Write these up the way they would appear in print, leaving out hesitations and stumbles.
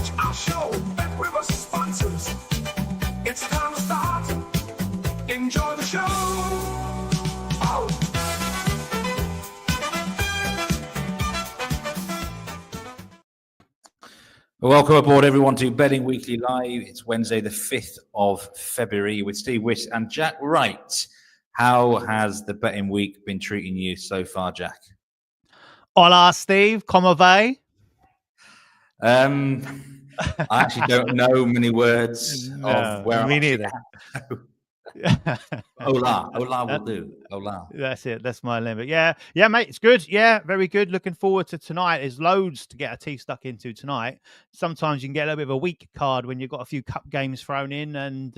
Watch our show, Bet River sponsors. It's time to start. Enjoy the show. Oh. Welcome aboard, everyone, to Betting Weekly Live. It's Wednesday, the 5th of February, with Steve Wyss and Jack Wright. How has the betting week been treating you so far, Jack? Hola, Steve. ¿Cómo va? I actually don't know many words of where I'm neither. Hola will do. Hola. That's it. That's my limit. Yeah, mate. It's good. Yeah, very good. Looking forward to tonight. There's loads to get our teeth stuck into tonight. Sometimes you can get a little bit of a weak card when you've got a few cup games thrown in, and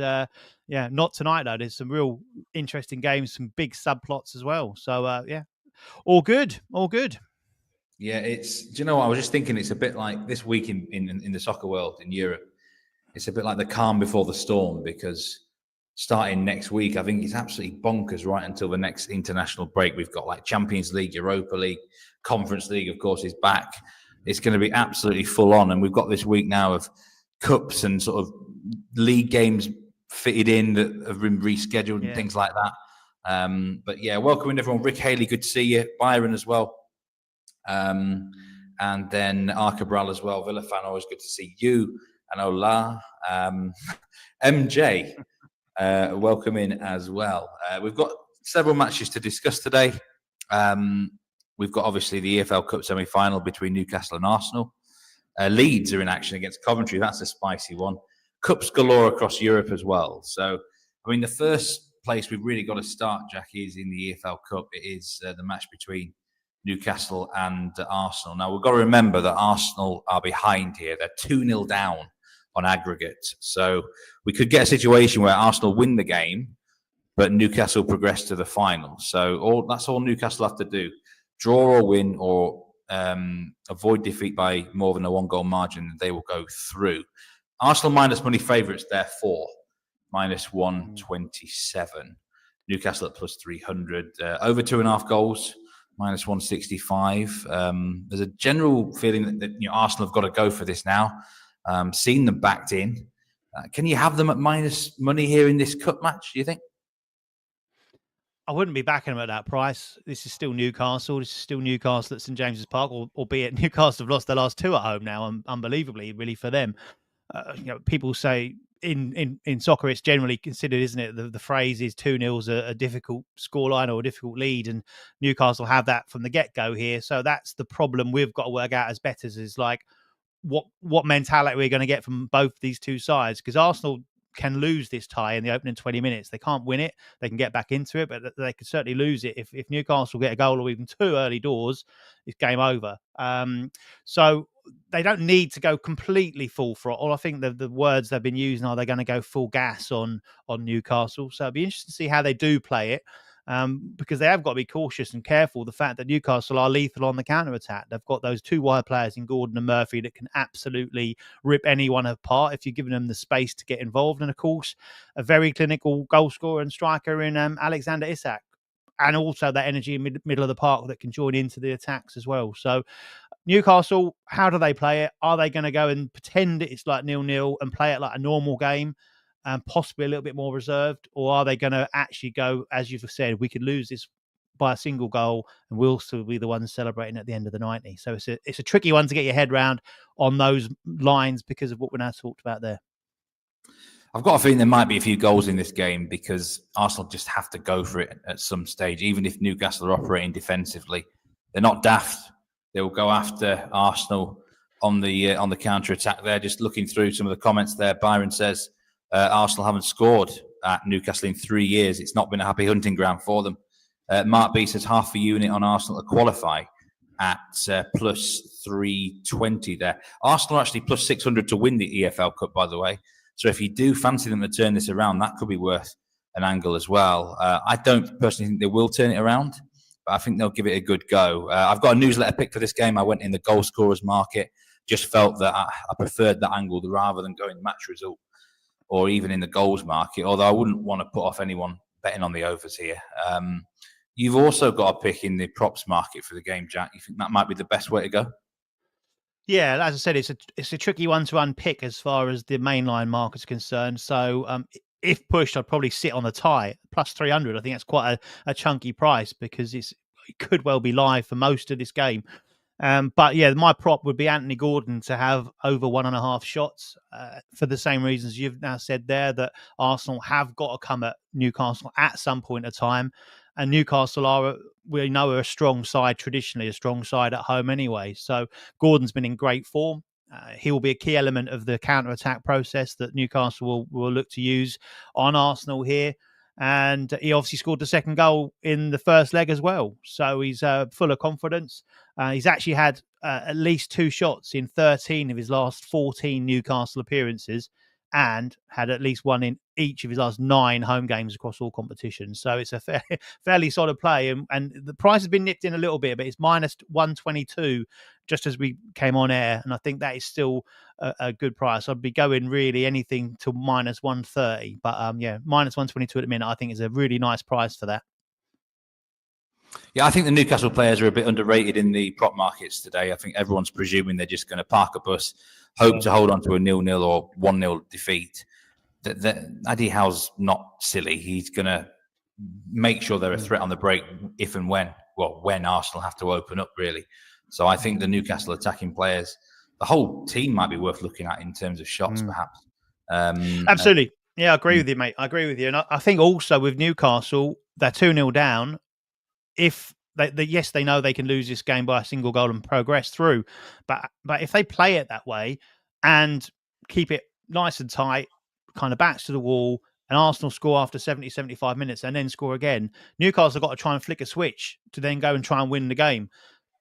not tonight though. There's some real interesting games, some big subplots as well. So all good. Yeah, do you know what? I was just thinking it's a bit like this week in the soccer world in Europe. It's a bit like the calm before the storm, because starting next week, I think it's absolutely bonkers right until the next international break. We've got like Champions League, Europa League, Conference League, of course, is back. It's going to be absolutely full on. And we've got this week now of cups and sort of league games fitted in that have been rescheduled and things like that. But yeah, welcome in everyone. Rick Haley, good to see you. Byron as well. And then Cabral as well. Villa fan, always good to see you. And Ola. MJ. Welcome in as well. We've got several matches to discuss today. We've got obviously the EFL Cup semi-final between Newcastle and Arsenal. Leeds are in action against Coventry. That's a spicy one. Cups galore across Europe as well. So, I mean, the first place we've really got to start, Jack, is in the EFL Cup. It is the match between Newcastle and Arsenal. Now, we've got to remember that Arsenal are behind here. They're 2-0 down on aggregate. So we could get a situation where Arsenal win the game, but Newcastle progress to the final. So that's all Newcastle have to do. Draw or win, or avoid defeat by more than a one-goal margin, they will go through. Arsenal minus money favourites, therefore, minus 127. Newcastle at plus 300. Over 2.5 goals, minus 165. There's a general feeling that Arsenal have got to go for this now. Seen them backed in. Can you have them at minus money here in this cup match, do you think? I wouldn't be backing them at that price. This is still Newcastle. This is still Newcastle at St James's Park, albeit Newcastle have lost their last two at home now, unbelievably, really, for them. People say in soccer it's generally considered, isn't it? The phrase is 2-0's a difficult scoreline or a difficult lead, and Newcastle have that from the get-go here. So that's the problem we've got to work out as bettors, is like, what mentality we're going to get from both these two sides, because Arsenal can lose this tie in the opening 20 minutes. They can't win it. They can get back into it, but they could certainly lose it. If Newcastle get a goal or even two early doors, it's game over. So they don't need to go completely full throttle. I think the words they've been using are they're going to go full gas on Newcastle. So it'll be interesting to see how they do play it. Because they have got to be cautious and careful. The fact that Newcastle are lethal on the counter-attack. They've got those two wide players in Gordon and Murphy that can absolutely rip anyone apart if you're giving them the space to get involved. And, of course, a very clinical goal scorer and striker in Alexander Isak. And also that energy in middle of the park that can join into the attacks as well. So Newcastle, how do they play it? Are they going to go and pretend it's like 0-0 and play it like a normal game? And possibly a little bit more reserved, or are they going to actually go, as you've said, we could lose this by a single goal and we'll still be the ones celebrating at the end of the 90? So it's a tricky one to get your head around on those lines because of what we now talked about there. I've got a feeling there might be a few goals in this game because Arsenal just have to go for it at some stage, even if Newcastle are operating defensively. They're not daft. They will go after Arsenal on the counter-attack there. Just looking through some of the comments there, Byron says, Arsenal haven't scored at Newcastle in 3 years. It's not been a happy hunting ground for them. Mark B says half a unit on Arsenal to qualify at plus 320 there. Arsenal are actually plus 600 to win the EFL Cup, by the way. So if you do fancy them to turn this around, that could be worth an angle as well. I don't personally think they will turn it around, but I think they'll give it a good go. I've got a newsletter pick for this game. I went in the goal scorers market. Just felt that I preferred that angle rather than going match result, or even in the goals market, although I wouldn't want to put off anyone betting on the overs here. You've also got a pick in the props market for the game, Jack. You think that might be the best way to go? Yeah, as I said, it's a tricky one to unpick as far as the mainline market's concerned. So if pushed, I'd probably sit on the tie plus 300. I think that's quite a chunky price because it could well be live for most of this game. But yeah, my prop would be Anthony Gordon to have over 1.5 shots for the same reasons you've now said there, that Arsenal have got to come at Newcastle at some point of time. And Newcastle we know, are a strong side, traditionally a strong side at home anyway. So Gordon's been in great form. He will be a key element of the counter-attack process that Newcastle will look to use on Arsenal here. And he obviously scored the second goal in the first leg as well. So he's full of confidence. He's actually had at least 2 shots in 13 of his last 14 Newcastle appearances, and had at least 1 in each of his last 9 home games across all competitions. So it's a fairly solid play. And the price has been nipped in a little bit, but it's minus 122 just as we came on air. And I think that is still a good price. I'd be going really anything to minus 130. But yeah, minus 122 at the minute, I think is a really nice price for that. Yeah, I think the Newcastle players are a bit underrated in the prop markets today. I think everyone's presuming they're just going to park a bus, hope to hold on to a 0-0 or 1-0 defeat. Eddie Howe's not silly. He's going to make sure they're a threat on the break if and when Arsenal have to open up, really. So I think the Newcastle attacking players, the whole team might be worth looking at in terms of shots, perhaps. Absolutely. Yeah, I agree with you, mate. I agree with you. And I think also with Newcastle, they're 2-0 down. If yes, they know they can lose this game by a single goal and progress through, but if they play it that way and keep it nice and tight, kind of backs to the wall, and Arsenal score after 70, 75 minutes and then score again, Newcastle have got to try and flick a switch to then go and try and win the game.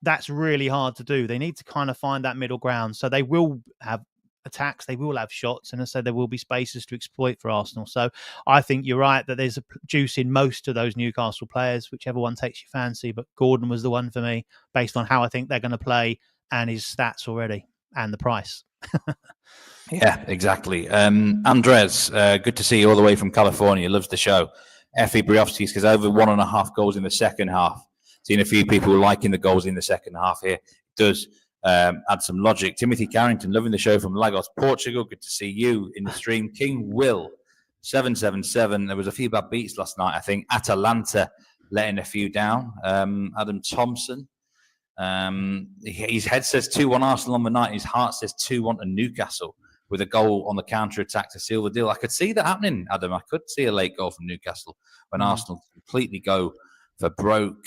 That's really hard to do. They need to kind of find that middle ground. So they will have attacks, they will have shots, and so there will be spaces to exploit for Arsenal. So I think you're right that there's a juice in most of those Newcastle players, whichever one takes your fancy. But Gordon was the one for me, based on how I think they're going to play and his stats already and the price. Yeah, exactly. Andres, good to see you all the way from California. Loves the show. Effie Briofsky says over 1.5 goals in the second half. Seen a few people liking the goals in the second half here. It does add some logic. Timothy Carrington, loving the show from Lagos, Portugal. Good to see you in the stream. King Will 777. There was a few bad beats last night, I think. Atalanta letting a few down. Adam Thompson. His head says 2-1 Arsenal on the night. His heart says 2-1 to Newcastle with a goal on the counter-attack to seal the deal. I could see that happening, Adam. I could see a late goal from Newcastle when Arsenal completely go for broke.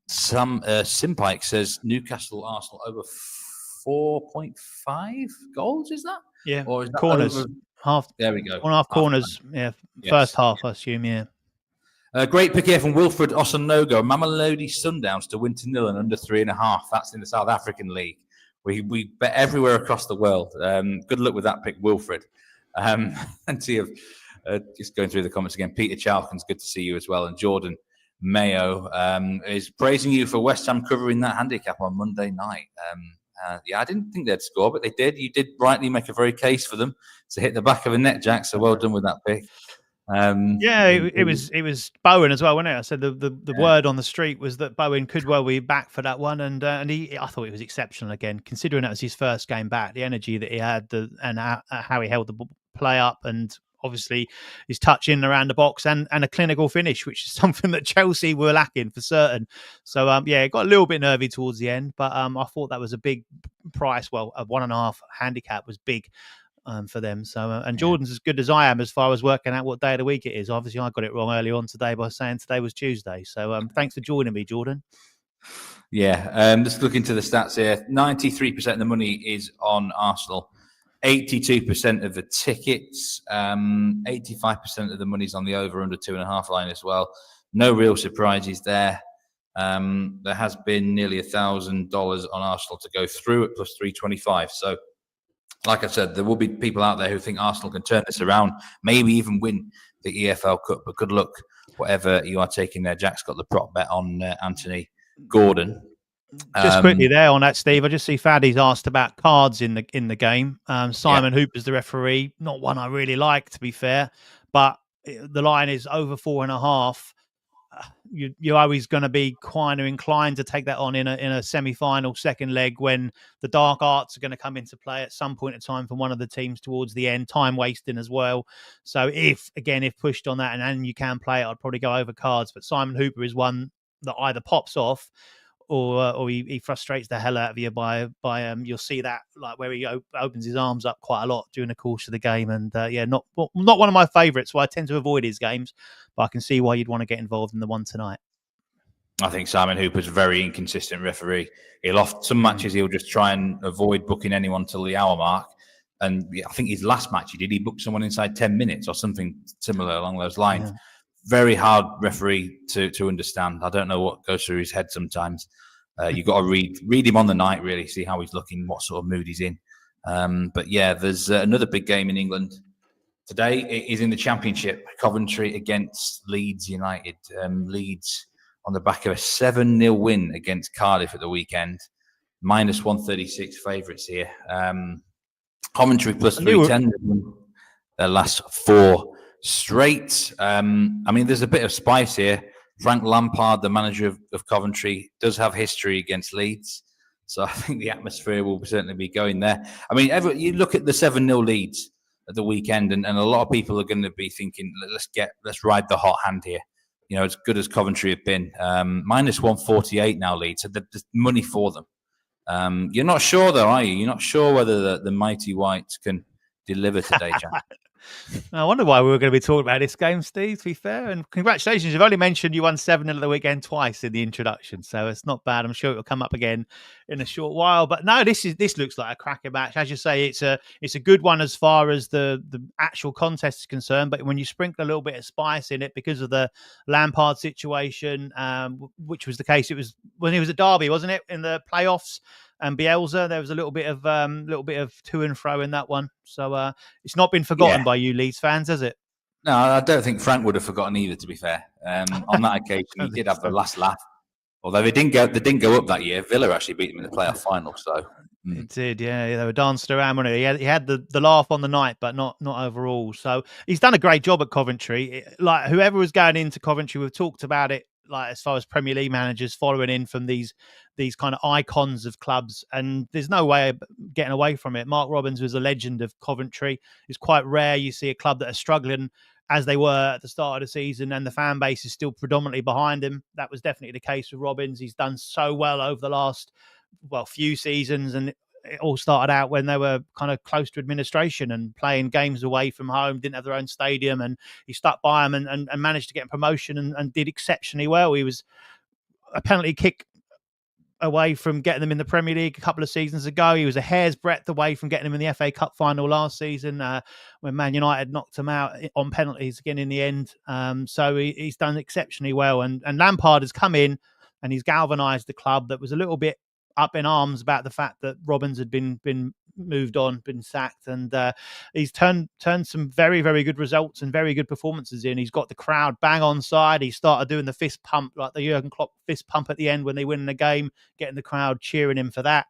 Simpike says Newcastle Arsenal over 4.5 goals. Is that? Yeah. Or is that corners? over... Half. There we go. 1.5 corners. Yeah. Yes. First half, I assume. Yeah. Great pick here from Wilfred Osanogo. Mamelodi Sundowns to win to 0 and under 3.5. That's in the South African League. We bet everywhere across the world. Good luck with that pick, Wilfred. And see if just going through the comments again. Peter Chalkins, good to see you as well. And Jordan Mayo is praising you for West Ham covering that handicap on Monday night. Yeah, I didn't think they'd score, but they did. You did rightly make a very case for them to hit the back of a net, Jack. So well done with that pick. Yeah, it was Bowen as well, wasn't it? I said the word on the street was that Bowen could well be back for that one, and I thought it was exceptional again, considering that was his first game back. The energy that he had, and how he held the play up, and obviously his touch in and around the box, and a clinical finish, which is something that Chelsea were lacking for certain. So yeah, it got a little bit nervy towards the end, but I thought that was a big price. Well, a 1.5 handicap was big. For them. So, and Jordan's as good as I am as far as working out what day of the week it is. Obviously, I got it wrong early on today by saying today was Tuesday. So, thanks for joining me, Jordan. Yeah, just looking to the stats here. 93% of the money is on Arsenal. 82% of the tickets. 85% of the money's on the over/under 2.5 line as well. No real surprises there. There has been nearly $1,000 on Arsenal to go through at plus 325. So, like I said, there will be people out there who think Arsenal can turn this around, maybe even win the EFL Cup. But good luck, whatever you are taking there. Jack's got the prop bet on Anthony Gordon. Just quickly there on that, Steve. I just see Faddy's asked about cards in the game. Simon Hooper's the referee. Not one I really like, to be fair, but the line is over 4.5. you're always going to be kind of inclined to take that on in a semi-final second leg when the dark arts are going to come into play at some point in time from one of the teams towards the end, time wasting as well. So if pushed on that and you can play it, I'd probably go over cards. But Simon Hooper is one that either pops off or he frustrates the hell out of you by you'll see that like where he opens his arms up quite a lot during the course of the game, and not one of my favourites, so I tend to avoid his games, but I can see why you'd want to get involved in the one tonight. I think Simon Hooper's a very inconsistent referee. Some matches he'll just try and avoid booking anyone till the hour mark, and I think his last match he booked someone inside 10 minutes or something similar along those lines. Yeah. Very hard referee to understand. I don't know what goes through his head sometimes. You've got to read him on the night, really, see how he's looking, what sort of mood he's in. But yeah, there's another big game in England today. It is in the Championship. Coventry against Leeds United. Leeds on the back of a 7-0 win against Cardiff at the weekend. Minus 136 favourites here. Coventry plus 310. Their last 4 straight. I mean, there's a bit of spice here. Frank Lampard, the manager of Coventry, does have history against Leeds. So I think the atmosphere will certainly be going there. I mean, you look at the 7-0 Leeds at the weekend, and a lot of people are going to be thinking, let's ride the hot hand here. You know, as good as Coventry have been. Minus 148 now, Leeds. So there's money for them. You're not sure, though, are you? You're not sure whether the mighty Whites can deliver today, Jack. I wonder why we were going to be talking about this game, Steve, to be fair. And congratulations. You've only mentioned you won 7-0 at the weekend twice in the introduction. So it's not bad. I'm sure it will come up again in a short while. But no, this looks like a cracking match. As you say, it's a good one as far as the actual contest is concerned. But when you sprinkle a little bit of spice in it because of the Lampard situation, which was the case, it was when he was at Derby, wasn't it, in the playoffs? And Bielsa, there was a little bit of to and fro in that one. So it's not been forgotten by you Leeds fans, has it? No, I don't think Frank would have forgotten either, to be fair. On that occasion, he did have the last laugh. Although they didn't go up that year. Villa actually beat them in the playoff final. So It did, yeah. They were dancing around, weren't they? He had the laugh on the night, but not overall. So he's done a great job at Coventry. Like whoever was going into Coventry, we've talked about it. Like as far as Premier League managers following in from these kind of icons of clubs, and there's no way of getting away from it. Mark Robins was a legend of Coventry. It's quite rare you see a club that are struggling as they were at the start of the season, and the fan base is still predominantly behind him. That was definitely the case with Robins. He's done so well over the last few seasons, and it all started out when they were kind of close to administration and playing games away from home, didn't have their own stadium, and he stuck by them and managed to get promotion and did exceptionally well. He was a penalty kick away from getting them in the Premier League a couple of seasons ago. He was a hair's breadth away from getting them in the FA Cup final last season when Man United knocked him out on penalties again in the end. So he's done exceptionally well. And Lampard has come in and he's galvanised the club that was a little bit up in arms about the fact that Robins had been moved on, been sacked, and he's turned some very, very good results and very good performances in. He's got the crowd bang on side. He started doing the fist pump, like the Jurgen Klopp fist pump at the end when they win the game, getting the crowd cheering him for that.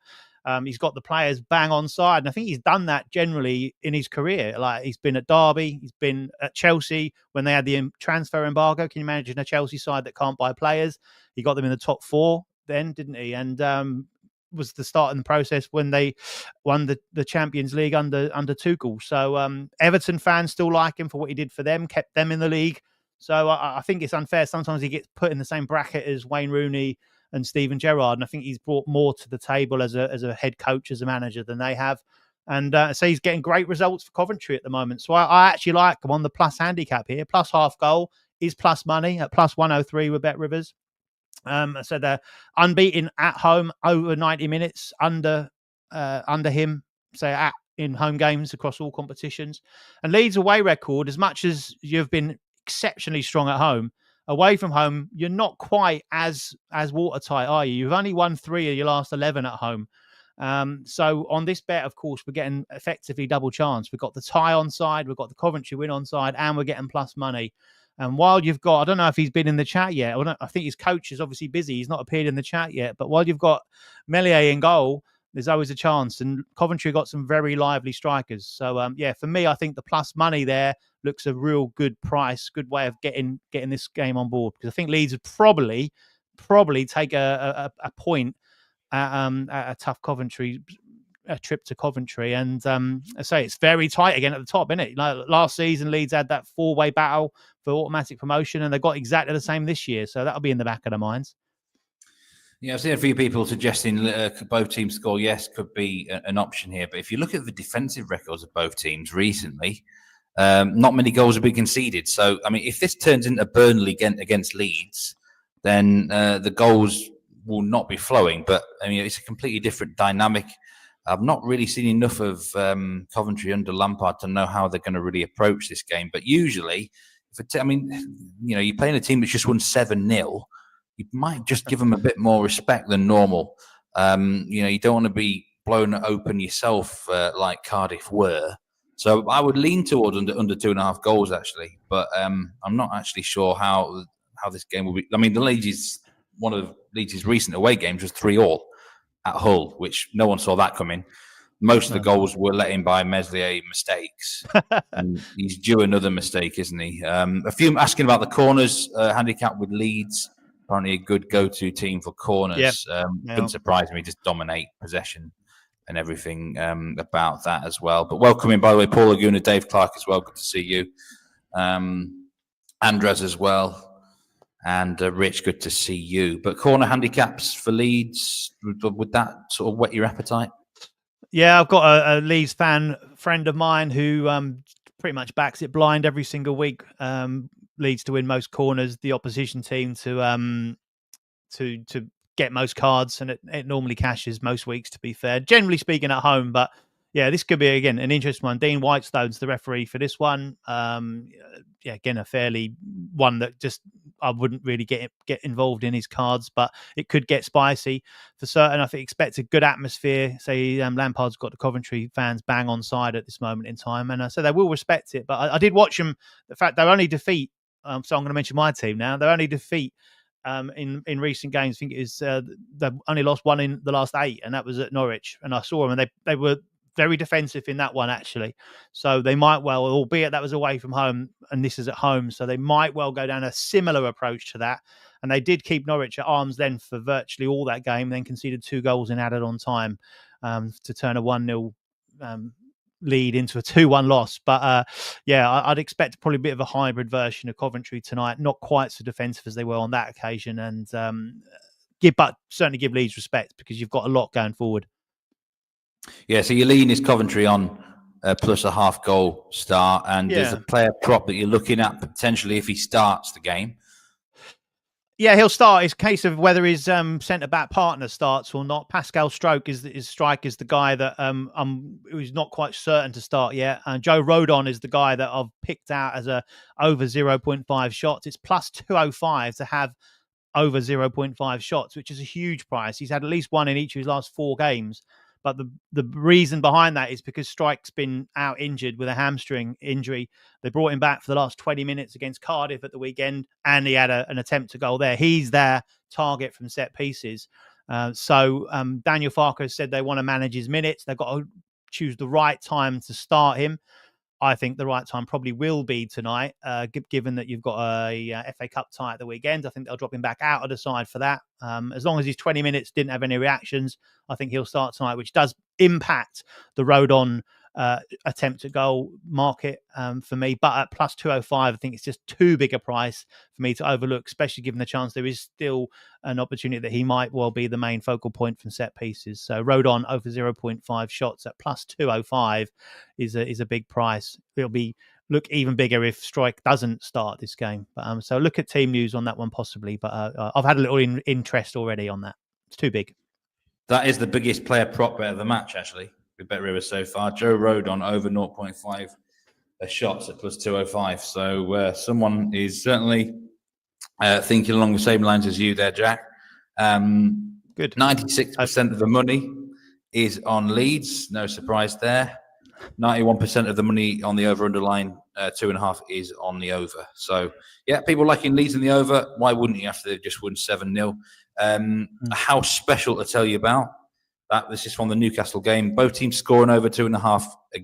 He's got the players bang on side, and I think he's done that generally in his career. Like he's been at Derby, he's been at Chelsea when they had the transfer embargo. Can you imagine a Chelsea side that can't buy players? He got them in the top 4 then, didn't he? And was the start in the process when they won the Champions League under Tuchel. So Everton fans still like him for what he did for them, kept them in the league. So I think it's unfair. Sometimes he gets put in the same bracket as Wayne Rooney and Steven Gerrard, and I think he's brought more to the table as a head coach, as a manager than they have. And so he's getting great results for Coventry at the moment. So I actually like him on the plus handicap here. Plus half goal is plus money at plus 103 with Bet Rivers. So they're unbeaten at home over 90 minutes under him, say in home games across all competitions. And Leeds' away record, as much as you've been exceptionally strong at home, away from home, you're not quite as watertight, are you? You've only won 3 of your last 11 at home. So on this bet, of course, we're getting effectively double chance. We've got the tie on side, we've got the Coventry win on side, and we're getting plus money. And while you've got, I don't know if he's been in the chat yet. I think his coach is obviously busy. He's not appeared in the chat yet. But while you've got Meslier in goal, there's always a chance. And Coventry got some very lively strikers. So, for me, I think the plus money there looks a real good price, good way of getting this game on board. Because I think Leeds would probably take a point at a tough Coventry a trip to Coventry. And I say it's very tight again at the top, isn't it? Like last season, Leeds had that 4-way battle for automatic promotion, and they got exactly the same this year. So that'll be in the back of their minds. Yeah, I've seen a few people suggesting both teams score. Yes, could be an option here. But if you look at the defensive records of both teams recently, not many goals have been conceded. So, I mean, if this turns into Burnley against Leeds, then the goals will not be flowing. But, I mean, it's a completely different dynamic. I've not really seen enough of Coventry under Lampard to know how they're going to really approach this game. But usually, you're playing a team that's just won 7-0. You might just give them a bit more respect than normal. You don't want to be blown open yourself like Cardiff were. So I would lean towards under 2.5 goals, actually. But I'm not actually sure how this game will be. I mean, one of Leeds' recent away games was 3-3 at Hull, which no one saw that coming. Most of the goals were let in by Meslier mistakes. And he's due another mistake, isn't he? A few asking about the corners handicap with Leeds. Apparently a good go-to team for corners. Wouldn't surprise me, just dominate possession and everything about that as well. But welcoming, by the way, Paul Laguna, Dave Clark as well. Good to see you. Andres as well. And Rich, good to see you. But corner handicaps for Leeds, would that sort of whet your appetite? Yeah, I've got a Leeds fan friend of mine who pretty much backs it blind every single week. Leeds to win most corners, the opposition team to get most cards, and it normally cashes most weeks, to be fair. Generally speaking at home, but yeah, this could be, again, an interesting one. Dean Whitestone's the referee for this one. Again, a fairly one that just I wouldn't really get involved in his cards, but it could get spicy for certain. I think expect a good atmosphere. Say Lampard's got the Coventry fans bang on side at this moment in time, and so they will respect it. But I did watch them. The fact their only defeat, so I'm going to mention my team now. Their only defeat in recent games, I think, is they've only lost one in the last 8, and that was at Norwich. And I saw them, and they were very defensive in that one, actually. So they might well, albeit that was away from home and this is at home, so they might well go down a similar approach to that. And they did keep Norwich at arm's length for virtually all that game, then conceded 2 goals in added on time to turn a 1-0 lead into a 2-1 loss. But I'd expect probably a bit of a hybrid version of Coventry tonight, not quite so defensive as they were on that occasion, and but certainly give Leeds respect because you've got a lot going forward. Yeah, so your lean is Coventry on plus a half goal start, and there's a player prop that you're looking at potentially if he starts the game. Yeah, he'll start. It's a case of whether his centre-back partner starts or not. Pascal Stroke is the guy that who's not quite certain to start yet. And Joe Rodon is the guy that I've picked out as a over 0.5 shots. It's plus 205 to have over 0.5 shots, which is a huge price. He's had at least one in each of his last 4 games. But the reason behind that is because Strike's been out injured with a hamstring injury. They brought him back for the last 20 minutes against Cardiff at the weekend, and he had an attempt to goal there. He's their target from set pieces. So Daniel Farker said they want to manage his minutes. They've got to choose the right time to start him. I think the right time probably will be tonight, given that you've got a FA Cup tie at the weekend. I think they'll drop him back out of the side for that. As long as his 20 minutes didn't have any reactions, I think he'll start tonight, which does impact the Rodon attempt at goal market for me. But at plus 205, I think it's just too big a price for me to overlook, especially given the chance there is still an opportunity that he might well be the main focal point from set pieces. So Rodon over 0.5 shots at plus 205 is a big price. It'll look even bigger if Strike doesn't start this game. But so look at team news on that one possibly. But I've had a little interest already on that. It's too big. That is the biggest player prop bet of the match, actually. With Bet River so far. Joe Rodon over 0.5 shots at plus 205. So someone is certainly thinking along the same lines as you there, Jack. Good. 96% of the money is on Leeds. No surprise there. 91% of the money on the over underline 2.5 is on the over. So, yeah, people liking Leeds in the over. Why wouldn't you after they've just won 7-0? A house special to tell you about. This is from the Newcastle game. Both teams scoring over 2.5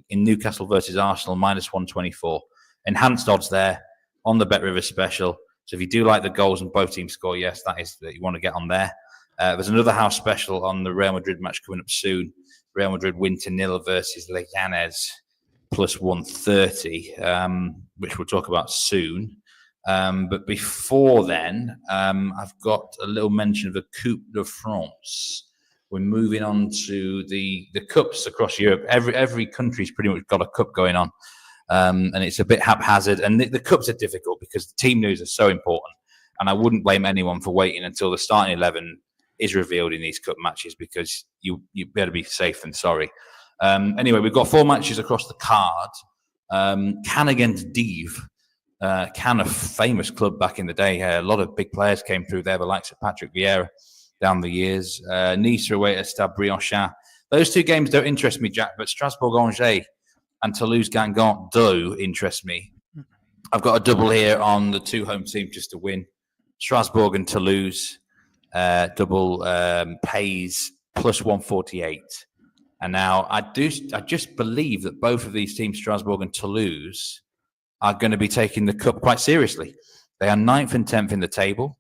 in Newcastle versus Arsenal, -124. Enhanced odds there on the BetRivers special. So if you do like the goals and both teams score, yes, that is that you want to get on there. There's another house special on the Real Madrid match coming up soon. Real Madrid win 0 versus Leganes, +130, which we'll talk about soon. But before then, I've got a little mention of the Coupe de France. We're moving on to the cups across Europe. Every country's pretty much got a cup going on, and it's a bit haphazard. And the cups are difficult because the team news are so important. And I wouldn't blame anyone for waiting until the starting 11 is revealed in these cup matches, because you better be safe than sorry. Anyway, we've got 4 matches across the card. Cannes against Dives. Cannes, a famous club back in the day. A lot of big players came through there, the likes of Patrick Vieira down the years. Nice away at Stade Briochin. Those 2 games don't interest me, Jack, but Strasbourg-Angers and Toulouse-Guingamp do interest me. I've got a double here on the 2 home teams just to win. Strasbourg and Toulouse double pays +148. And now I just believe that both of these teams, Strasbourg and Toulouse, are going to be taking the cup quite seriously. They are 9th and 10th in the table.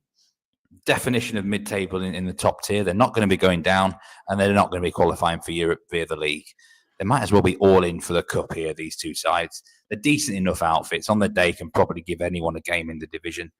Definition of mid-table in the top tier. They're not going to be going down, and they're not going to be qualifying for Europe via the league. They might as well be all in for the cup here, these 2 sides. They're decent enough outfits. On the day, can probably give anyone a game in the division.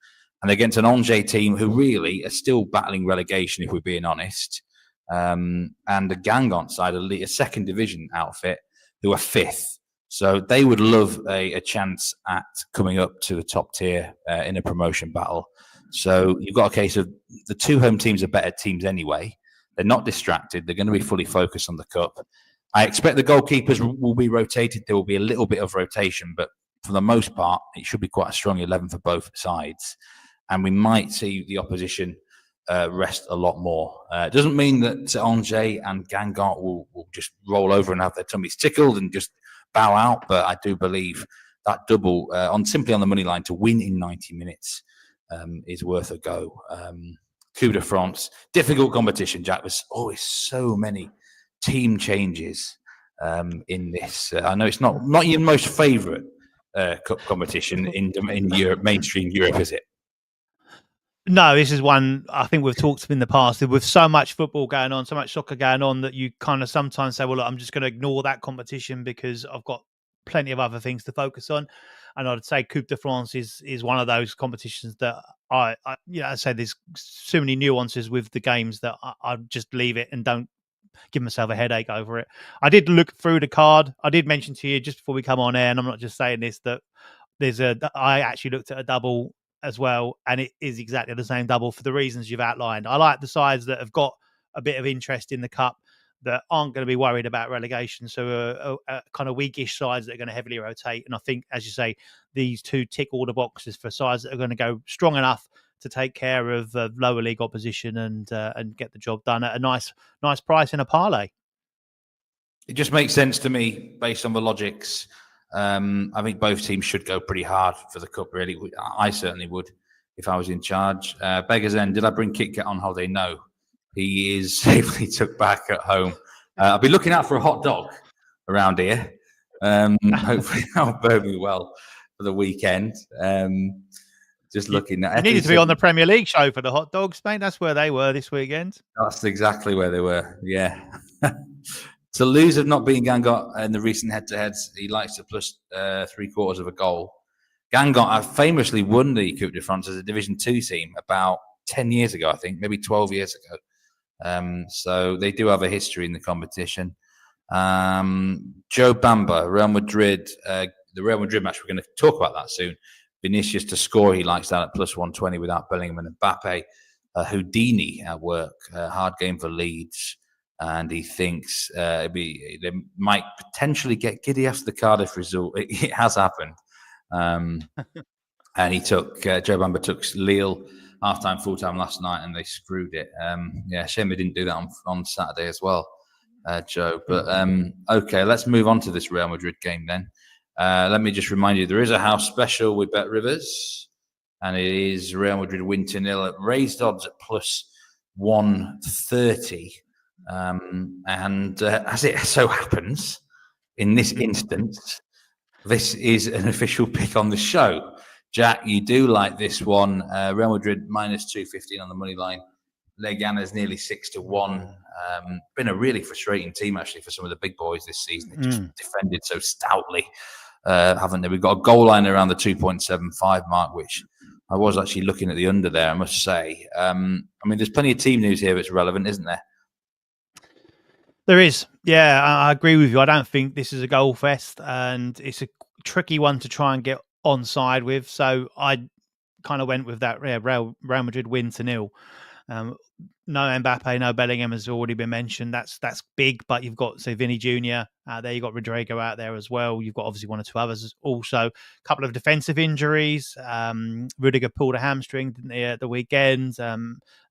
And against an Angers team who really are still battling relegation, if we're being honest. And the Guingamp side, a second division outfit, who are 5th. So they would love a chance at coming up to the top tier in a promotion battle. So you've got a case of the 2 home teams are better teams anyway. They're not distracted. They're going to be fully focused on the cup. I expect the goalkeepers will be rotated. There will be a little bit of rotation, but for the most part, it should be quite a strong 11 for both sides. And we might see the opposition rest a lot more. It doesn't mean that Angers and Guingamp will just roll over and have their tummies tickled and just bow out, but I do believe that double simply on the money line to win in 90 minutes is worth a go. Coupe de France, difficult competition, Jack. There's always so many team changes in this. I know it's not your most favourite cup competition in Europe, mainstream Europe, is it? No, this is one I think we've talked in the past. With so much football going on, so much soccer going on, that you kind of sometimes say, well, look, I'm just going to ignore that competition because I've got plenty of other things to focus on. And I'd say Coupe de France is one of those competitions that I say there's so many nuances with the games that I just leave it and don't give myself a headache over it. I did look through the card. I did mention to you just before we come on air, and I'm not just saying this, that I actually looked at a double as well, and it is exactly the same double for the reasons you've outlined. I like the sides that have got a bit of interest in the cup that aren't going to be worried about relegation, so kind of weakish sides that are going to heavily rotate. And I think, as you say, these 2 tick all the boxes for sides that are going to go strong enough to take care of lower league opposition and get the job done at a nice price in a parlay. It just makes sense to me based on the logics. I think both teams should go pretty hard for the cup, really. I certainly would if I was in charge. Beggars End, did I bring Kit Kat on holiday? No. He is safely took back at home. I'll be looking out for a hot dog around here. Hopefully that'll bode me well for the weekend. Just looking at it. You needed to be on the Premier League show for the hot dogs, mate. That's where they were this weekend. That's exactly where they were, yeah. Toulouse have not beaten Guingamp in the recent head-to-heads. He likes to plus 3/4 of a goal. Guingamp have famously won the Coupe de France as a Division 2 team about 10 years ago, I think, maybe 12 years ago. So they do have a history in the competition. Joe Bamba, Real Madrid, the Real Madrid match, we're going to talk about that soon. Vinicius to score, he likes that at +120 without Bellingham and Mbappe. Houdini at work, hard game for Leeds. And he thinks they might potentially get giddy after the Cardiff result. It has happened. And he took, Joe Bamba took Lille half-time, full-time last night, and they screwed it. Shame they didn't do that on Saturday as well, Joe. But okay, let's move on to this Real Madrid game then. Let me just remind you, there is a house special with BetRivers, and it is Real Madrid win 2-0 at raised odds at +130. And as it so happens, in this instance, this is an official pick on the show. Jack, you do like this one. Real Madrid minus 215 on the money line. Leganes nearly 6-1. Been a really frustrating team, actually, for some of the big boys this season. They just defended so stoutly, haven't they? We've got a goal line around the 2.75 mark, which I was actually looking at the under there, I must say. I mean, there's plenty of team news here that's relevant, isn't there? There is. Yeah, I agree with you. I don't think this is a goal fest, and it's a tricky one to try and get onside with. So I kind of went with that Real Madrid win to 0. No Mbappe, no Bellingham has already been mentioned. That's big, but you've got, say, Vinny Jr. out there. You've got Rodrigo out there as well. You've got obviously one or two others also. A couple of defensive injuries. Rudiger pulled a hamstring, didn't he, at the weekend?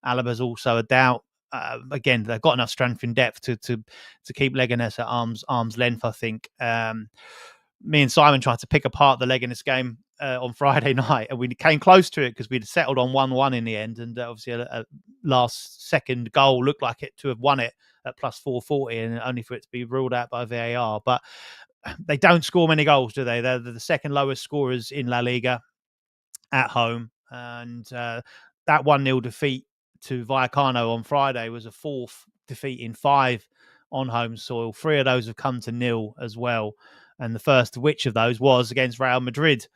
Alaba's also a doubt. Again, they've got enough strength in depth to keep Leganes at arm's length, I think. Me and Simon tried to pick apart the Leganes game on Friday night, and we came close to it because we'd settled on 1-1 in the end, and obviously a last-second goal looked like it to have won it at plus 440, and only for it to be ruled out by VAR. But they don't score many goals, do they? They're the second lowest scorers in La Liga at home, and that 1-0 defeat to Vallecano on Friday was a fourth defeat in 5 on home soil. 3 of those have come to 0 as well. And the first of which of those was against Real Madrid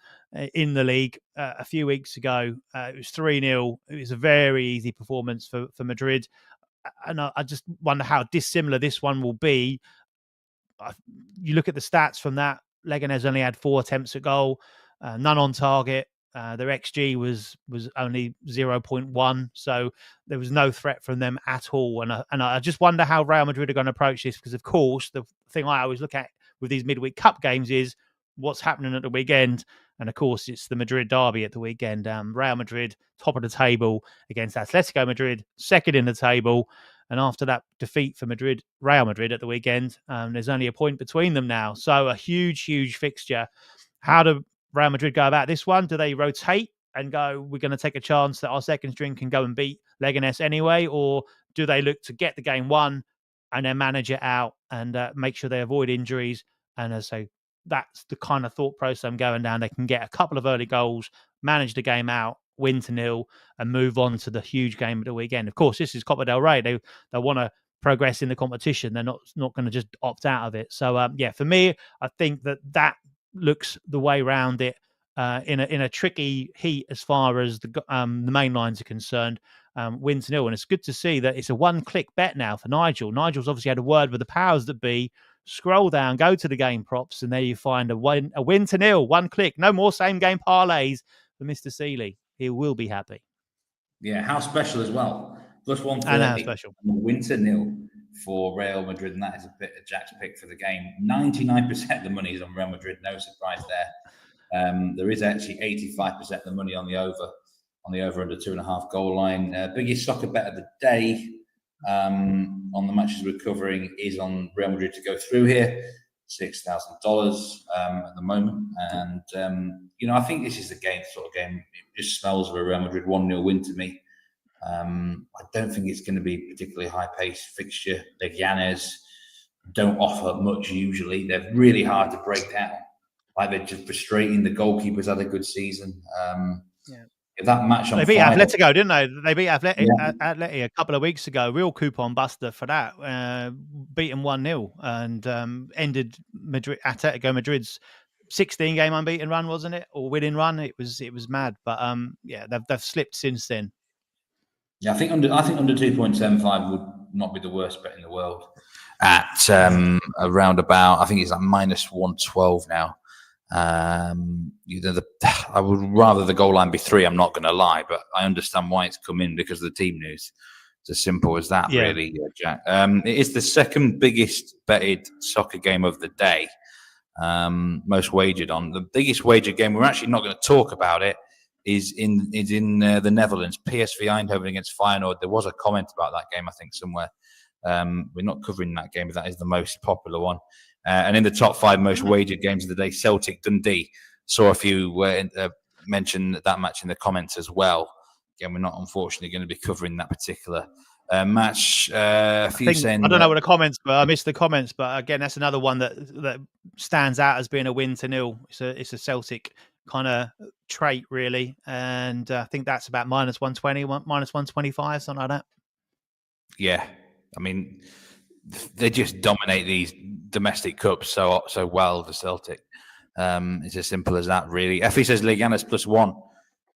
in the league a few weeks ago. It was 3-0. It was a very easy performance for Madrid. And I just wonder how dissimilar this one will be. You look at the stats from that. Leganes only had 4 attempts at goal, none on target. Their XG was only 0.1, so there was no threat from them at all. And I just wonder how Real Madrid are going to approach this, because, of course, the thing I always look at with these midweek cup games is what's happening at the weekend. And, of course, it's the Madrid derby at the weekend. Real Madrid, top of the table against Atletico Madrid, second in the table. And after that defeat for Real Madrid at the weekend, there's only a point between them now. So a huge, huge fixture. How do Real Madrid go about this one? Do they rotate and go, we're going to take a chance that our second string can go and beat Leganes anyway? Or do they look to get the game won and then manage it out and make sure they avoid injuries? And as I say, that's the kind of thought process I'm going down. They can get a couple of early goals, manage the game out, win to 0, and move on to the huge game of the weekend. Of course, this is Copa del Rey. They want to progress in the competition. They're not going to just opt out of it. So, for me, I think that looks the way around it in a tricky heat as far as the main lines are concerned. Win to 0, and it's good to see that it's a one-click bet now for Nigel. Nigel's obviously had a word with the powers that be. Scroll down, go to the game props, and there you find a win to 0, one click. No more same game parlays for Mr. Seeley. He will be happy. Yeah, how special as well. Plus 130. And how special. Win to 0 for Real Madrid, and that is a bit of Jack's pick for the game. 99% of the money is on Real Madrid. No surprise there. There is actually 85% of the money on the over under 2.5 goal line. Biggest soccer bet of the day on the matches we're covering is on Real Madrid to go through here. $6,000 at the moment, and I think this is the sort of game. It just smells of a Real Madrid 1-0 win to me. I don't think it's going to be a particularly high-paced fixture. Leganes don't offer much usually. They're really hard to break down. Like, they're just frustrating. The goalkeeper's had a good season. That match on they beat Friday, Atletico, didn't they? They beat Atleti a couple of weeks ago. Real coupon buster for that. Beat them 1-0 and ended Atletico Madrid's 16-game unbeaten run, wasn't it? Or winning run. It was mad. But they've slipped since then. Yeah, I think under 2.75 would not be the worst bet in the world. At around about, I think it's like minus 112 now. I would rather the goal line be 3. I'm not going to lie, but I understand why it's come in because of the team news. It's as simple as that, really, Jack. It is the second biggest betted soccer game of the day, most wagered on. The biggest wagered game, we're actually not going to talk about it, is in the Netherlands. PSV Eindhoven against Feyenoord. There was a comment about that game, I think, somewhere. We're not covering that game, but that is the most popular one. And in the top 5 most wagered games of the day, Celtic Dundee. Saw a few mention that match in the comments as well. Again, we're not unfortunately going to be covering that particular match. A few saying I don't know what the comments, but I missed the comments. But again, that's another one that stands out as being a 1-0. It's a Celtic kind of trait, really, and I think that's about -120, -125, something like that. Yeah, I mean, they just dominate these domestic cups so well. The Celtic, it's as simple as that, really. Effie says Leganes +1.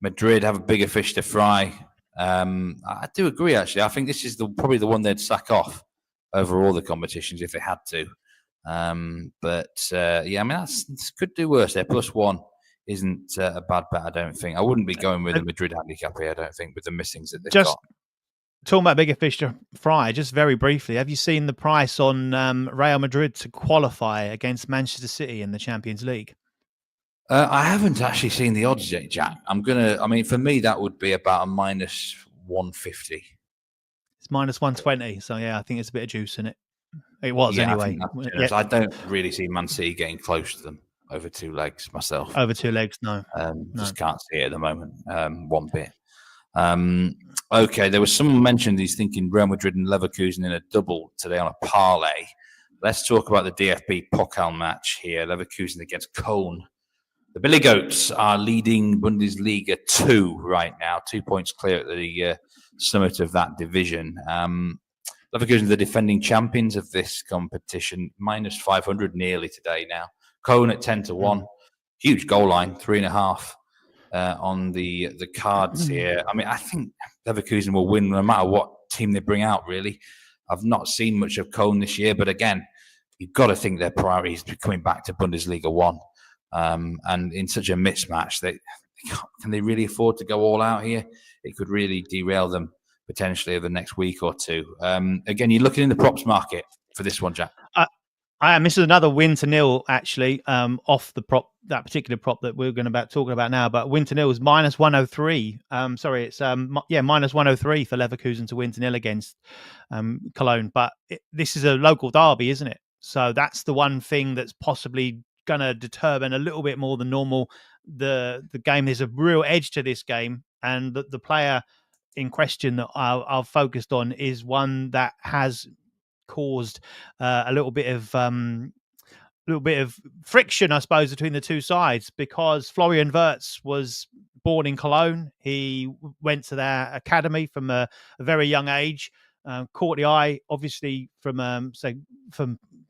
Madrid have a bigger fish to fry. I do agree, actually. I think this is probably the one they'd sack off over all the competitions if they had to. Yeah, I mean, this could do worse. Their +1 isn't a bad bet, I don't think. I wouldn't be going with a Madrid handicap here, I don't think, with the missings that they've got. Talking about bigger fish to fry, just very briefly, have you seen the price on Real Madrid to qualify against Manchester City in the Champions League? I haven't actually seen the odds yet, Jack. I mean, for me, that would be about a -150. It's -120. So, yeah, I think it's a bit of juice in it. It was anyway. I don't really see Man City getting close to them over 2 legs myself. Over 2 legs, no. Just can't see it at the moment, one bit. Okay, there was someone mentioned he's thinking Real Madrid and Leverkusen in a double today on a parlay. Let's talk about the DFB Pokal match here. Leverkusen against Koln. The Billy Goats are leading Bundesliga 2 right now, 2 points clear at the summit of that division. Leverkusen are the defending champions of this competition, -500 nearly today now. Koln at 10-1. Huge goal line, 3.5 on the cards here. I mean, I think Leverkusen will win no matter what team they bring out, really. I've not seen much of Koln this year, but again, you've got to think their priority is coming back to Bundesliga 1. And in such a mismatch, can they really afford to go all out here? It could really derail them potentially over the next week or two. Again, you're looking in the props market for this one, Jack. I am. This is another 1-0 actually, off the prop, that particular prop that we're going to talking about now. But 1-0 is -103. Sorry, it's -103 for Leverkusen to 1-0 against Cologne. But this is a local derby, isn't it? So that's the one thing that's possibly going to determine a little bit more than normal the game. There's a real edge to this game, and the player in question that I've focused on is one that has caused a little bit of friction, I suppose, between the two sides, because Florian Wirtz was born in Cologne. He went to their academy from a very young age, caught the eye, obviously, from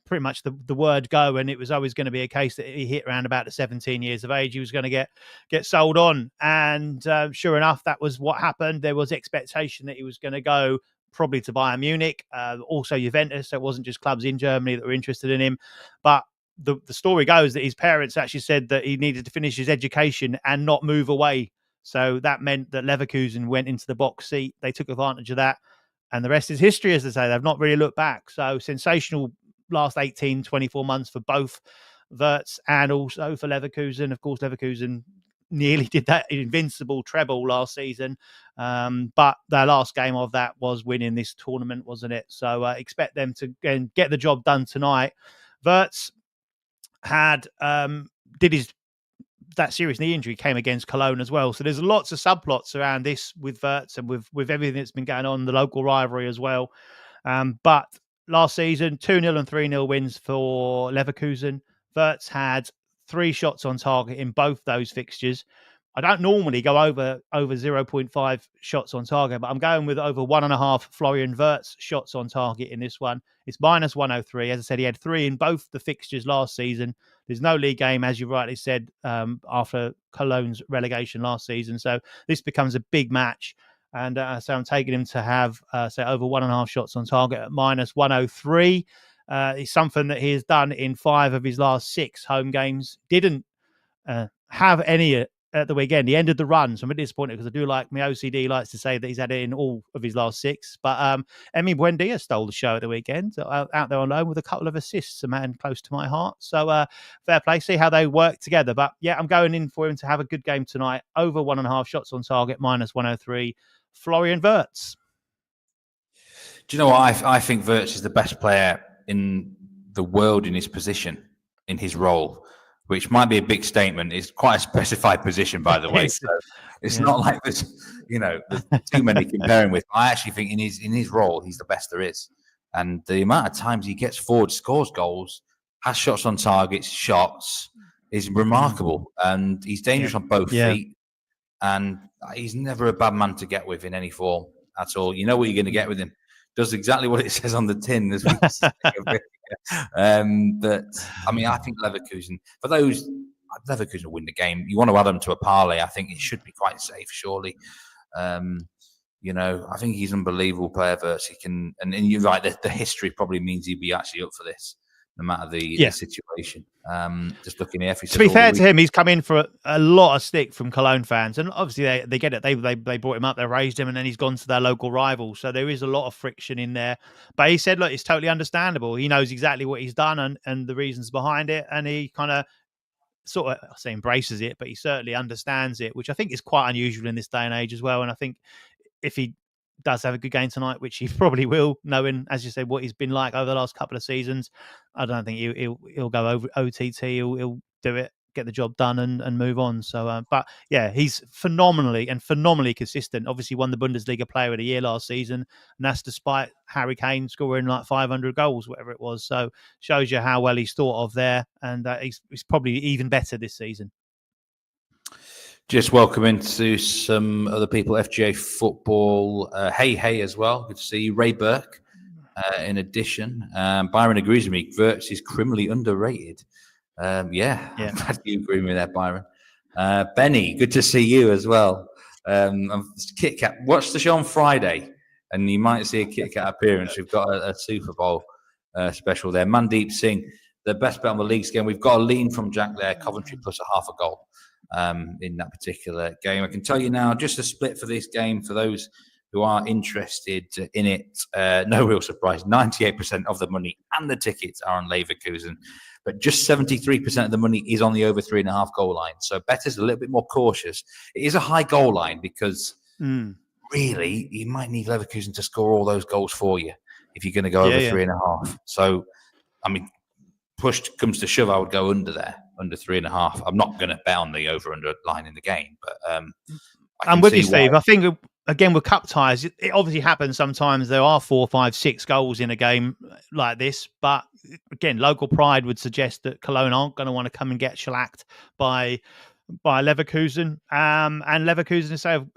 pretty much the word go, and it was always going to be a case that he hit around about the 17 years of age. He was going to get sold on, and sure enough, that was what happened. There was expectation that he was going to go probably to Bayern Munich, also Juventus. So it wasn't just clubs in Germany that were interested in him. But the story goes that his parents actually said that he needed to finish his education and not move away. So that meant that Leverkusen went into the box seat. They took advantage of that. And the rest is history, as they say. They've not really looked back. So sensational last 18, 24 months for both Wirtz and also for Leverkusen. Of course, Leverkusen nearly did that invincible treble last season. But their last game of that was winning this tournament, wasn't it? So expect them to get the job done tonight. Wirtz had that serious knee injury came against Cologne as well. So there's lots of subplots around this with Wirtz and with everything that's been going on, the local rivalry as well. But last season, 2-0 and 3-0 wins for Leverkusen. Wirtz had 3 shots on target in both those fixtures. I don't normally go over 0.5 shots on target, but I'm going with over 1.5 Florian Wirtz shots on target in this one. It's -103. As I said, he had 3 in both the fixtures last season. There's no league game, as you rightly said, after Cologne's relegation last season. So this becomes a big match. And so I'm taking him to have, say, over 1.5 shots on target at -103. It's something that he has done in 5 of his last 6 home games. Didn't have any at the weekend. He ended the run, so I'm a bit disappointed because I do like, my OCD likes to say that he's had it in all of his last 6. But Emi Buendia stole the show at the weekend, out there on loan with a couple of assists, a man close to my heart. So fair play, see how they work together. But yeah, I'm going in for him to have a good game tonight. Over 1.5 shots on target, -103. Florian Wirtz. Do you know what? I think Wirtz is the best player in the world in his position, in his role. which might be a big statement. It's quite a specified position, by the way. So it's not like there's too many comparing with. I actually think in his role, he's the best there is. And the amount of times he gets forward, scores goals, has shots on targets, shots, is remarkable. And he's dangerous on both feet. And he's never a bad man to get with in any form at all. You know what you're going to get with him. Does exactly what it says on the tin, as we say. But I mean, I think Leverkusen, Leverkusen will win the game. You want to add them to a parlay, I think it should be quite safe, surely. I think he's an unbelievable player. Verts. He can, and you're right. The history probably means he'd be actually up for this, no matter the situation. Just looking here. To be fair to him, he's come in for a lot of stick from Cologne fans, and obviously they get it. They brought him up, they raised him, and then he's gone to their local rival. So there is a lot of friction in there. But he said, look, it's totally understandable. He knows exactly what he's done and the reasons behind it, and he kind of sort of, I say embraces it, but he certainly understands it, which I think is quite unusual in this day and age as well. And I think if he does have a good game tonight, which he probably will, knowing, as you said, what he's been like over the last couple of seasons, I don't think he'll go over OTT. He'll do it, get the job done, and move on. So, but yeah, he's phenomenally consistent. Obviously, won the Bundesliga Player of the Year last season, and that's despite Harry Kane scoring like 500 goals, whatever it was. So, shows you how well he's thought of there, and he's probably even better this season. Just welcome into some other people, FGA Football. Hey, as well. Good to see you. Ray Burke, in addition. Byron agrees with me. Verts is criminally underrated. I'm glad you agree with me there, Byron. Benny, good to see you as well. Kit Kat, watch the show on Friday, and you might see a Kit Kat appearance. We've got a Super Bowl special there. Mandeep Singh, the best bet on the league's game. We've got a lean from Jack there, Coventry plus a half a goal. In that particular game. I can tell you now, just a split for this game for those who are interested in it. No real surprise, 98% of the money and the tickets are on Leverkusen, but just 73% of the money is on the over 3.5 goal line. So bettors a little bit more cautious. It is a high goal line because really you might need Leverkusen to score all those goals for you if you're going to go over 3.5. So, I mean, push comes to shove, I would go under there, under 3.5. I'm not going to bet on the over-under line in the game, but I'm with you, Steve. I think, again, with cup ties, it obviously happens sometimes. There are 4, 5, 6 goals in a game like this, but again, local pride would suggest that Cologne aren't going to want to come and get shellacked by Leverkusen. And Leverkusen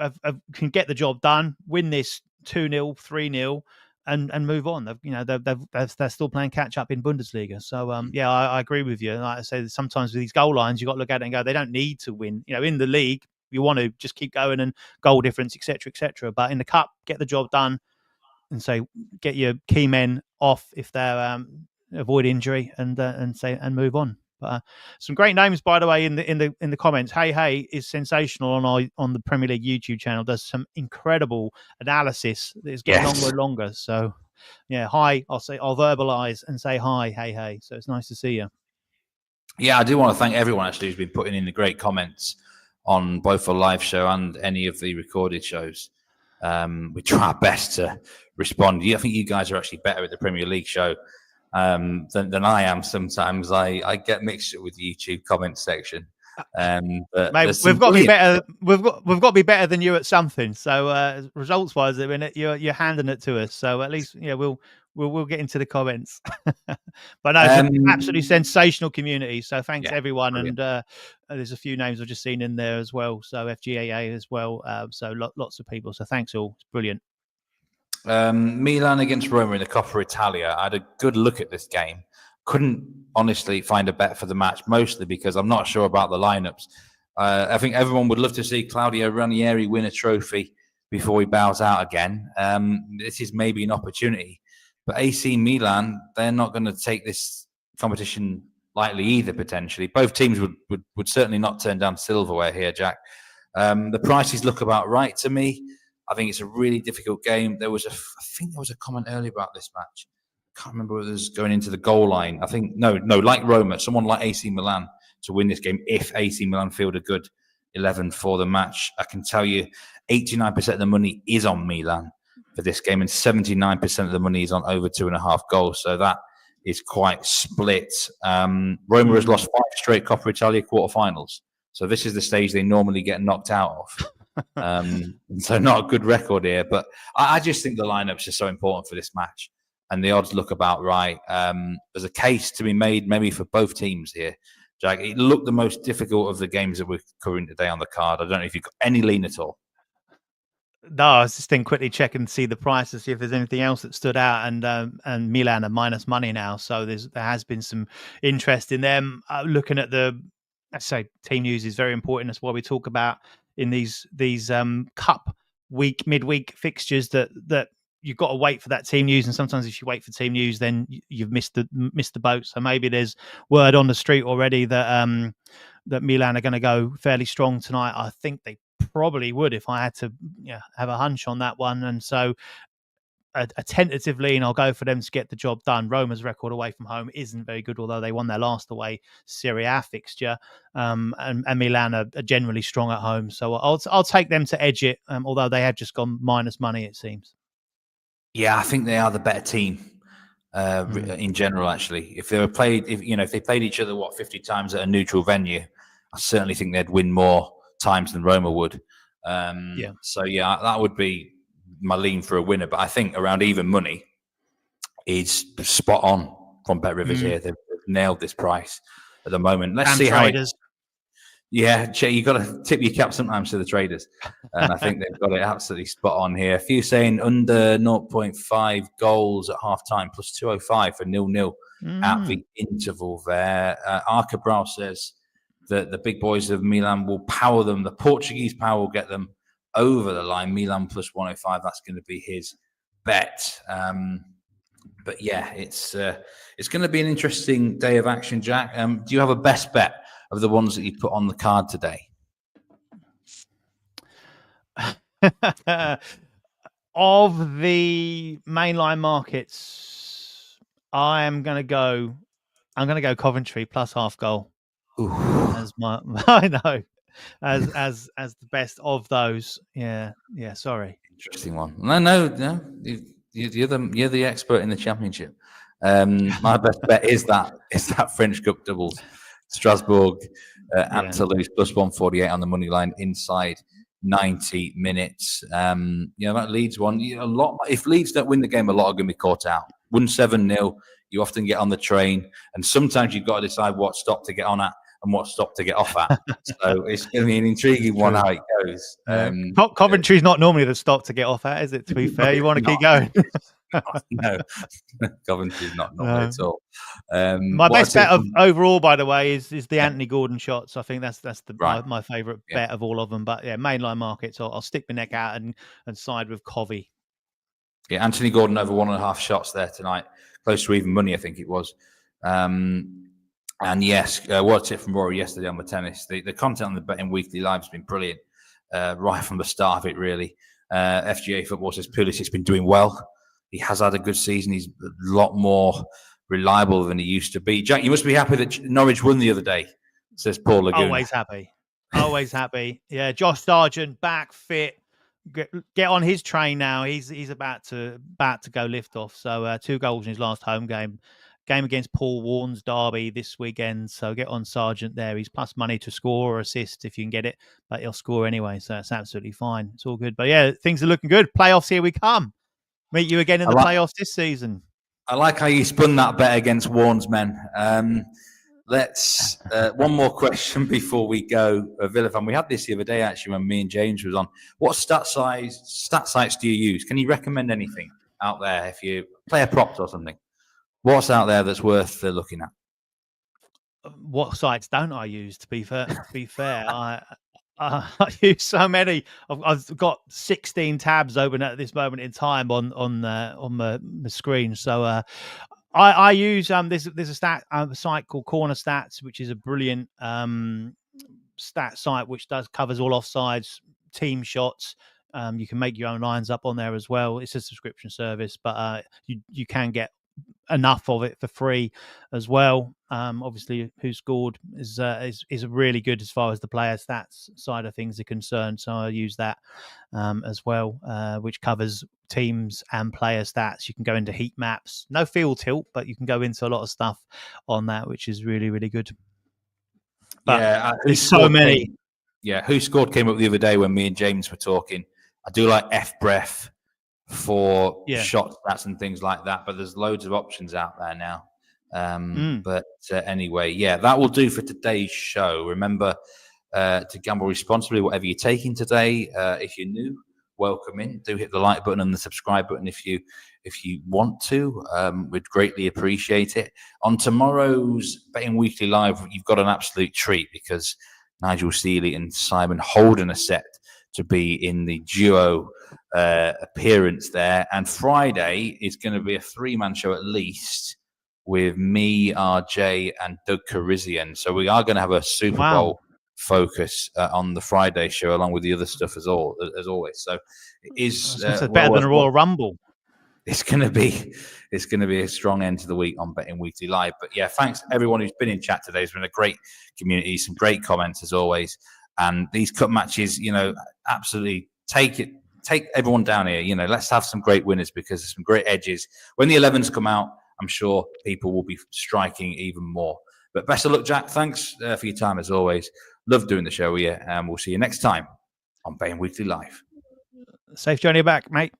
can get the job done, win this 2-0, 3-0. And move on. They're still playing catch up in Bundesliga. So I agree with you. Like I say, sometimes with these goal lines, you got to look at it and go, they don't need to win. In the league, you want to just keep going and goal difference, etc., etc. But in the cup, get the job done, and say get your key men off if they're avoid injury and move on. But some great names, by the way, in the comments. Hey is sensational on the Premier League YouTube channel. Does some incredible analysis that is getting longer and longer. So, hi. I'll verbalize and say hi. Hey. So it's nice to see you. Yeah, I do want to thank everyone actually who's been putting in the great comments on both the live show and any of the recorded shows. We try our best to respond. I think you guys are actually better at the Premier League show than I am sometimes. I get mixed with the YouTube comment section. But mate, we've got to be better. We've got to be better than you at something. So results wise, you're handing it to us. So at least we'll get into the comments. But no, it's an absolutely sensational community. So thanks everyone. Brilliant. And there's a few names I've just seen in there as well. So FGAA as well. So lots of people. So thanks all. It's brilliant. Milan against Roma in the Coppa Italia. I had a good look at this game. Couldn't honestly find a bet for the match, mostly because I'm not sure about the lineups. I think everyone would love to see Claudio Ranieri win a trophy before he bows out again. This is maybe an opportunity. But AC Milan, they're not going to take this competition lightly either, potentially. Both teams would certainly not turn down silverware here, Jack. The prices look about right to me. I think it's a really difficult game. I think there was a comment earlier about this match. I can't remember whether it was going into the goal line. I think, no, like Roma, someone like AC Milan to win this game if AC Milan field a good 11 for the match. I can tell you 89% of the money is on Milan for this game and 79% of the money is on over 2.5 goals. So that is quite split. Roma has lost 5 straight Coppa Italia quarterfinals, so this is the stage they normally get knocked out of. So not a good record here, but I just think the lineups are so important for this match, and the odds look about right. There's a case to be made maybe for both teams here. Jack, it looked the most difficult of the games that we're covering today on the card. I don't know if you've got any lean at all. No, I was just then quickly check and see the price to see if there's anything else that stood out, and Milan are minus money now, so there has been some interest in them. Looking at let's say team news is very important. That's why we talk about in these cup midweek fixtures that you've got to wait for that team news, and sometimes if you wait for team news, then you've missed the boat. So maybe there's word on the street already that that Milan are going to go fairly strong tonight. I think they probably would if I had to have a hunch on that one, and so a tentative lean, I'll go for them to get the job done. Roma's record away from home isn't very good, although they won their last away Serie A fixture, and Milan are generally strong at home, so I'll take them to edge it, although they have just gone minus money, it seems. Yeah, I think they are the better team in general. Actually, if they played each other 50 times at a neutral venue, I certainly think they'd win more times than Roma would. So that would be my lean for a winner. But I think around even money is spot on from Bet Rivers here. They've nailed this price at the moment. Let's see traders. You got to tip your cap sometimes to the traders, and I think they've got it absolutely spot on here. A few saying under 0.5 goals at half time, plus 205 for 0-0 at the interval there. Arcabral says that the big boys of Milan will power them. The Portuguese power will get them over the line. Milan plus 105. That's going to be his bet. But yeah, it's going to be an interesting day of action, Jack. Do you have a best bet of the ones that you put on the card today? Of the mainline markets, I'm going to go Coventry plus half goal. Ooh. As my I know as the best of those. Yeah. Sorry. Interesting one. No. You're the expert in the championship. My best bet is that French Cup doubles. Strasbourg and Toulouse plus 148 on the money line inside 90 minutes. That Leeds one, a lot. If Leeds don't win the game, a lot are going to be caught out. Won 7-0. You often get on the train, and sometimes you've got to decide what stop to get on at and what stop to get off at. So it's going to be an intriguing one how it goes. Coventry's not normally the stop to get off at, is it? To be fair, you want to keep going. No, Coventry's not at all. My best bet of overall, by the way, is the Anthony Gordon shots. I think that's my favourite bet of all of them. But yeah, mainline markets, I'll stick my neck out and side with Covey. Yeah, Anthony Gordon over 1.5 shots there tonight, close to even money, I think it was. And yes, what a tip from Rory yesterday on the tennis. The content on the Betting Weekly Live has been brilliant, right from the start of it, really. FGA Football says Pulisic's been doing well. He has had a good season. He's a lot more reliable than he used to be. Jack, you must be happy that Norwich won the other day, says Paul Lagoon. Always happy. Always happy. Yeah, Josh Sargent back fit. Get on his train now. He's about to go lift off. So 2 goals in his last home game against Paul Warren's derby this weekend. So get on Sargent there. He's plus money to score or assist if you can get it, but he'll score anyway. So it's absolutely fine. It's all good. But yeah, things are looking good. Playoffs, here we come. Meet you again in the playoffs this season. I like how you spun that bet against Warren's men. Let's one more question before we go. Villa fan, we had this the other day actually when me and James was on. What stat sites do you use? Can you recommend anything out there if you play a props or something? What's out there that's worth looking at? What sites don't I use? To be fair, I use so many. I've got 16 tabs open at this moment in time on the screen. So I use there's a site called Corner Stats, which is a brilliant stat site which covers all offsides, team shots. You can make your own lines up on there as well. It's a subscription service, but you can get enough of it for free as well. Obviously, who scored is really good as far as the player stats side of things are concerned. So I use that as well, which covers teams and player stats. You can go into heat maps, no field tilt, but you can go into a lot of stuff on that, which is really, really good. But there's so many. Who scored came up the other day when me and James were talking. I do like F-Breath for shot stats and things like that, but there's loads of options out there now. But anyway, that will do for today's show. Remember to gamble responsibly, whatever you're taking today. If you're new, welcome in. Do hit the like button and the subscribe button if you want to. We'd greatly appreciate it. On tomorrow's Betting Weekly Live, you've got an absolute treat because Nigel Seeley and Simon Holden are set to be in the duo appearance there. And Friday is going to be a 3-man show at least with me, RJ, and Doug Carizian. So we are going to have a Super Bowl focus on the Friday show, along with the other stuff as always. So it is better than a Royal Rumble. It's going to be a strong end to the week on Betting Weekly Live. But thanks everyone who's been in chat today. It's been a great community, some great comments as always. And these cup matches, absolutely take everyone down here. Let's have some great winners because there's some great edges. When the 11s come out, I'm sure people will be striking even more. But best of luck, Jack. Thanks for your time as always. Love doing the show with you, and we'll see you next time on Betting Weekly Live. Safe journey back, mate.